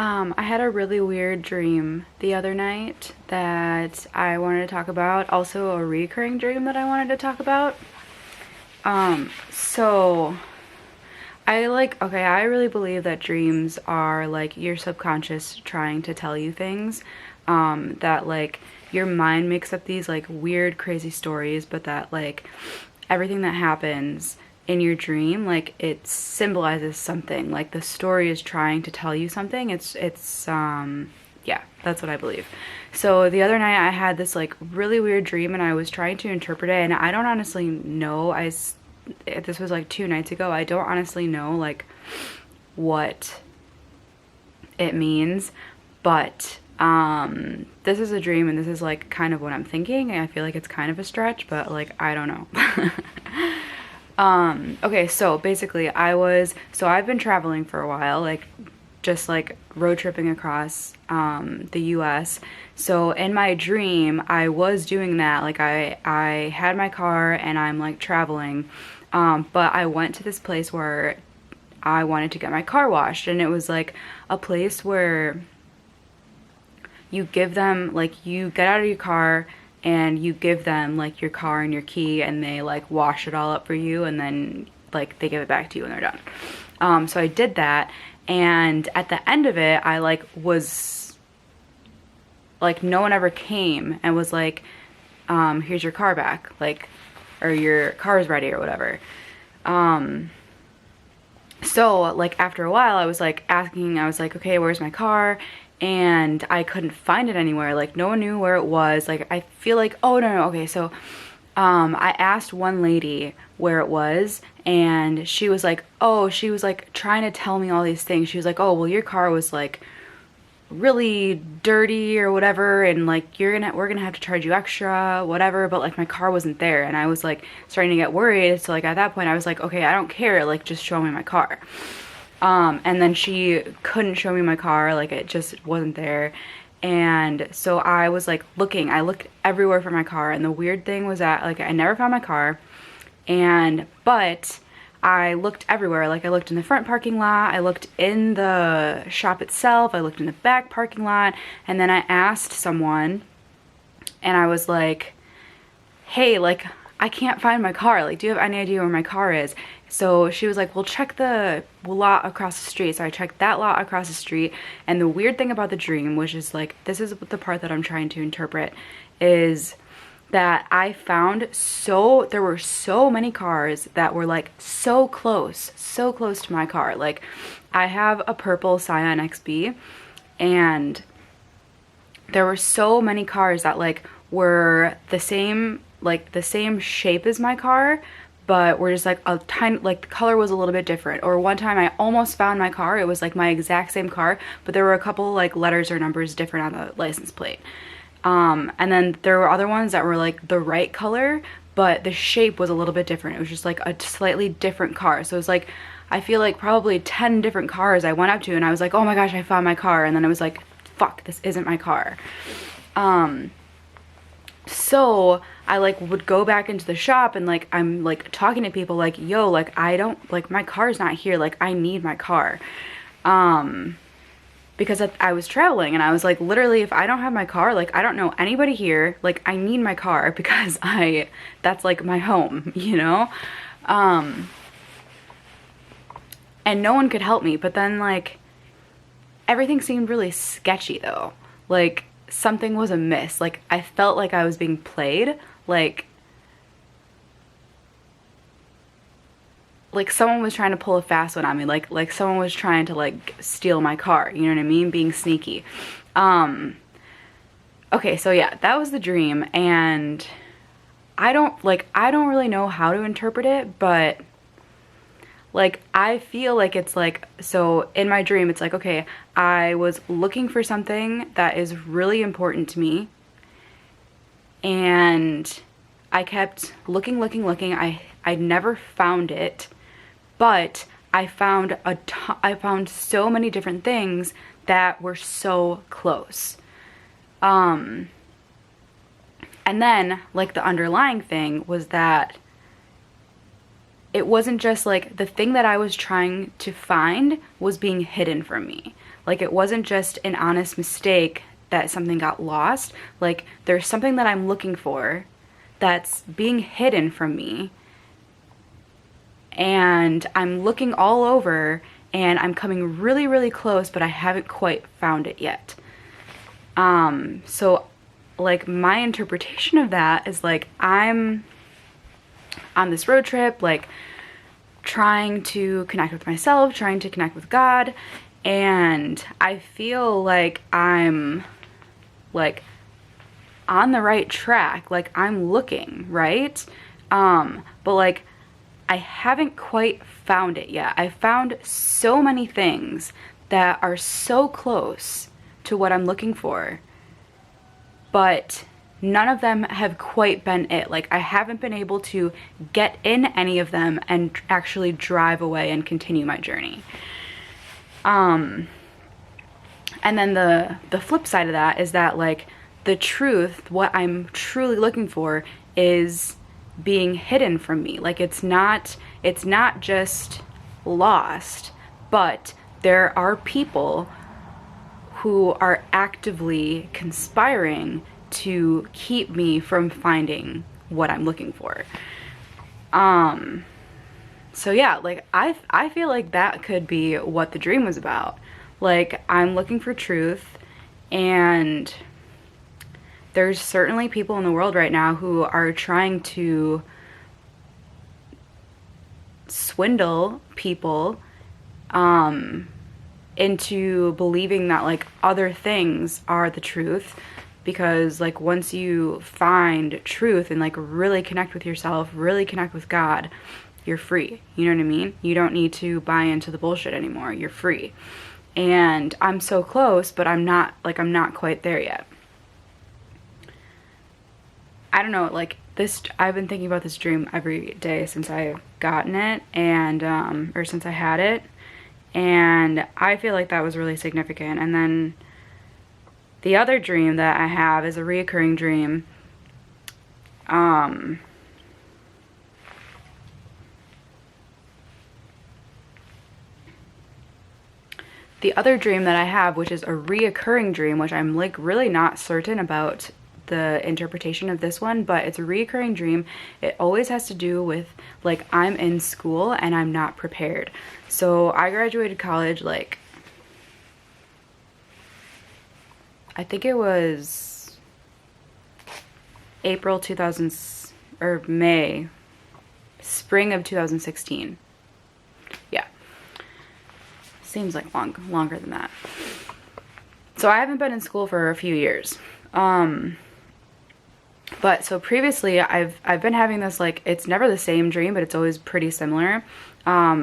I had a really weird dream the other night that I wanted to talk about. Also a recurring dream that I wanted to talk about. So I really believe that dreams are like your subconscious trying to tell you things. That like your mind makes up these like weird, crazy stories, but that like everything that happens in your dream, like it symbolizes something. Like the story is trying to tell you something. Yeah, that's what I believe. So the other night I had this like really weird dream and I was trying to interpret it, and I don't honestly know. This was like 2 nights ago. I don't honestly know like what it means, but this is a dream and this is like kind of what I'm thinking. I feel like it's kind of a stretch, but like I don't know. Okay, so basically I've been traveling for a while, like just like road tripping across the US. So in my dream, I was doing that. Like I had my car and I'm like traveling. But I went to this place where I wanted to get my car washed, and it was like a place where you give them, like, you get out of your car and you give them like your car and your key, and they like wash it all up for you, and then like they give it back to you when they're done. So I did that, and at the end of it I like was like, no one ever came and was like, here's your car back, like, or your car is ready or whatever. So like after a while I was like asking, I was like, okay, where's my car? And I couldn't find it anywhere. Like no one knew where it was. Like I feel like, oh no, okay, so I asked one lady where it was, and she was like, oh, she was like trying to tell me all these things. She was like, oh, well, your car was like really dirty or whatever, and like we're gonna have to charge you extra, whatever. But like my car wasn't there, and I was like starting to get worried. So like at that point I was like, okay, I don't care, like just show me my car. And then she couldn't show me my car, like it just wasn't there. And so I was like looking, I looked everywhere for my car, and the weird thing was that like I never found my car. But I looked everywhere. Like I looked in the front parking lot, I looked in the shop itself, I looked in the back parking lot, and then I asked someone, and I was like, hey, like I can't find my car, like do you have any idea where my car is? So she was like, well, check the lot across the street. So I checked that lot across the street, and the weird thing about the dream, which is like, this is the part that I'm trying to interpret, is that I found there were so many cars that were like so close to my car. Like I have a purple Scion XB, and there were so many cars that like were the same shape as my car, but were just like a tiny, like the color was a little bit different. Or one time I almost found my car, it was like my exact same car, but there were a couple like letters or numbers different on the license plate. And then there were other ones that were like the right color, but the shape was a little bit different. It was just like a slightly different car. So it was like, I feel like probably 10 different cars I went up to, and I was like, oh my gosh, I found my car. And then I was like, fuck, this isn't my car. So I like would go back into the shop, and like I'm like talking to people like, yo, like I don't, like my car's not here, like I need my car. Because I was traveling, and I was like, literally, if I don't have my car, like I don't know anybody here, like I need my car because that's like my home, you know? And no one could help me. But then like everything seemed really sketchy though. Like something was amiss. Like I felt like I was being played. Like someone was trying to pull a fast one on me, like someone was trying to like steal my car, you know what I mean, being sneaky. Okay, so yeah, that was the dream, and I don't really know how to interpret it, but like I feel like it's like, so in my dream it's like, okay, I was looking for something that is really important to me, and I kept looking. I never found it. But I found so many different things that were so close. And then like the underlying thing was that it wasn't just like the thing that I was trying to find was being hidden from me. Like it wasn't just an honest mistake that something got lost. Like there's something that I'm looking for that's being hidden from me, and I'm looking all over and I'm coming really, really close, but I haven't quite found it yet. So like my interpretation of that is like I'm on this road trip, like trying to connect with myself, trying to connect with God, and I feel like I'm like on the right track, like I'm looking, right? But like I haven't quite found it yet. I found so many things that are so close to what I'm looking for, but none of them have quite been it. Like I haven't been able to get in any of them and actually drive away and continue my journey. And then the flip side of that is that like the truth, what I'm truly looking for, is being hidden from me. Like it's not just lost, but there are people who are actively conspiring to keep me from finding what I'm looking for. So yeah, like I feel like that could be what the dream was about. Like I'm looking for truth, and there's certainly people in the world right now who are trying to swindle people into believing that like other things are the truth, because like once you find truth and like really connect with yourself, really connect with God, you're free. You know what I mean? You don't need to buy into the bullshit anymore. You're free. And I'm so close, but I'm not quite there yet. I don't know, like this, I've been thinking about this dream every day since I've gotten it, and or since I had it, and I feel like that was really significant. And then the other dream that I have is a reoccurring dream. The other dream that I have, which is a reoccurring dream, which I'm like really not certain about the interpretation of this one, but it's a reoccurring dream. It always has to do with like I'm in school and I'm not prepared. So I graduated college like I think it was April 2000 or May, spring of 2016. Yeah. Seems like longer than that. So I haven't been in school for a few years. But so previously I've been having this, like, it's never the same dream, but it's always pretty similar.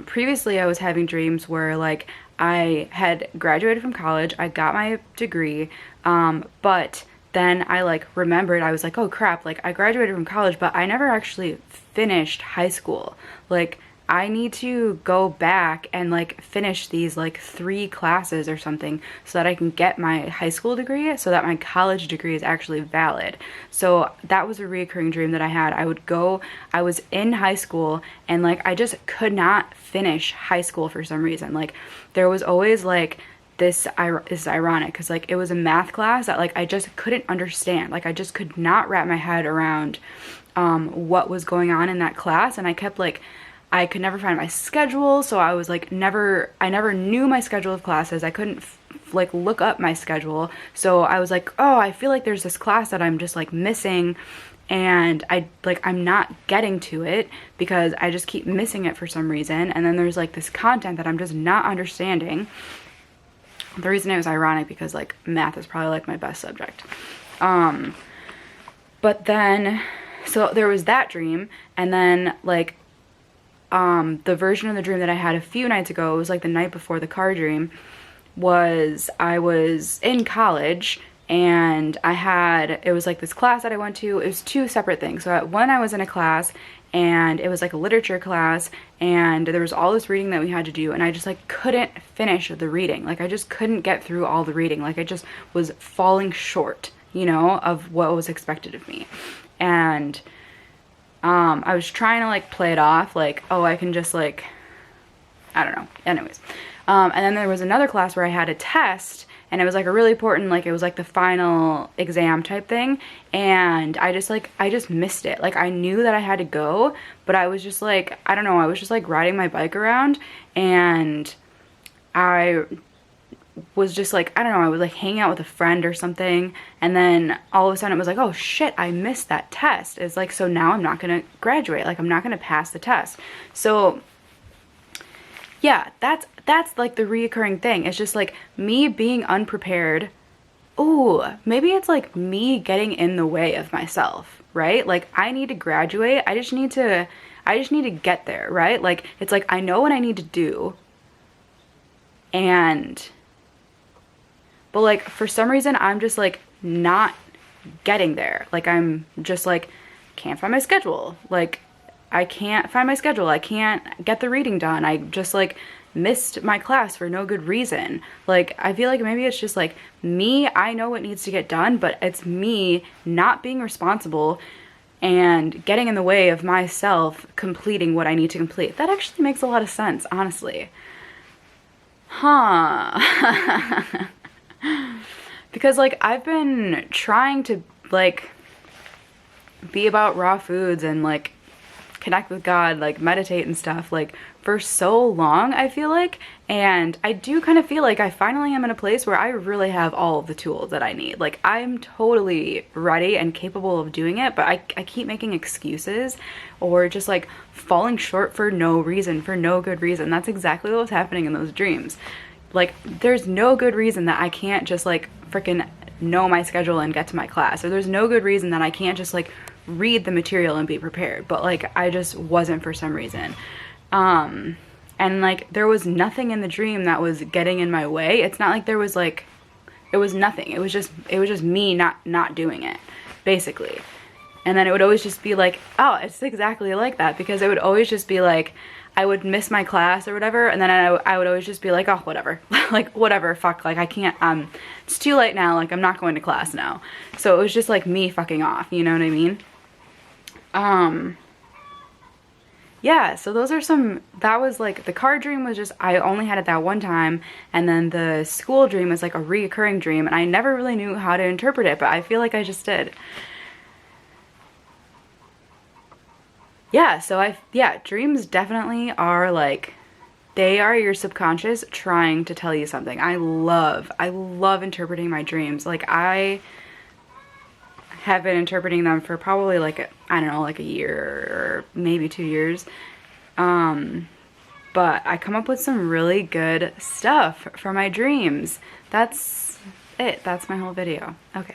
Previously I was having dreams where like I had graduated from college, I got my degree, but then I like remembered, I was like, oh crap, like I graduated from college, but I never actually finished high school. Like I need to go back and like finish these like 3 classes or something so that I can get my high school degree, so that my college degree is actually valid. So that was a recurring dream that I had. I was in high school and like I just could not finish high school for some reason. Like there was always like this is ironic because like it was a math class that like I just couldn't understand. Like I just could not wrap my head around what was going on in that class, and I kept like I could never find my schedule, so I was like I never knew my schedule of classes. I couldn't like look up my schedule. So I was like, oh, I feel like there's this class that I'm just like missing, and I'm not getting to it because I just keep missing it for some reason. And then there's like this content that I'm just not understanding. The reason it was ironic because like math is probably like my best subject. But then so there was that dream, and then like the version of the dream that I had a few nights ago, it was like the night before the car dream, was I was in college and it was like this class that I went to. It was 2 separate things. So one, I was in a class and it was like a literature class, and there was all this reading that we had to do, and I just like couldn't finish the reading. Like I just couldn't get through all the reading. Like I just was falling short, you know, of what was expected of me. And I was trying to like play it off like, oh, I can just like, I don't know. Anyways. And then there was another class where I had a test, and it was like a really important, like it was like the final exam type thing, and I just missed it. Like I knew that I had to go, but I was just like, I don't know, I was just like riding my bike around, and I was just like, I don't know, I was like hanging out with a friend or something, and then all of a sudden it was like, oh shit, I missed that test. It's like, so now I'm not gonna graduate, like I'm not gonna pass the test. So yeah, that's like the reoccurring thing. It's just like me being unprepared. Ooh, maybe it's like me getting in the way of myself, right? Like I need to graduate. I just need to get there, right? Like it's like I know what I need to do. But like for some reason I'm just like not getting there. Like I'm just like can't find my schedule. Like I can't find my schedule. I can't get the reading done. I just like missed my class for no good reason. Like I feel like maybe it's just like me, I know what needs to get done, but it's me not being responsible and getting in the way of myself completing what I need to complete. That actually makes a lot of sense, honestly. Huh. Because like I've been trying to like be about raw foods and like connect with God, like meditate and stuff, like for so long, I feel like. And I do kind of feel like I finally am in a place where I really have all of the tools that I need. Like I'm totally ready and capable of doing it, but I keep making excuses or just like falling short for no reason, for no good reason. That's exactly what was happening in those dreams. Like there's no good reason that I can't just like freaking know my schedule and get to my class, or there's no good reason that I can't just like read the material and be prepared, but like I just wasn't for some reason. And like there was nothing in the dream that was getting in my way. It's not like there was like, it was nothing. It was just me not doing it, basically. And then it would always just be like, oh, it's exactly like that, because it would always just be like I would miss my class or whatever, and then I would always just be like, oh, whatever. Like, whatever, fuck, like, I can't, it's too late now, like, I'm not going to class now. So it was just, like, me fucking off, you know what I mean? Yeah, so those are some, that was, like, the car dream was just, I only had it that one time, and then the school dream was, like, a reoccurring dream, and I never really knew how to interpret it, but I feel like I just did. Yeah, so dreams definitely are like, they are your subconscious trying to tell you something. I love interpreting my dreams. Like I have been interpreting them for probably like, I don't know, like a year or maybe 2 years. But I come up with some really good stuff for my dreams. That's it. That's my whole video. Okay.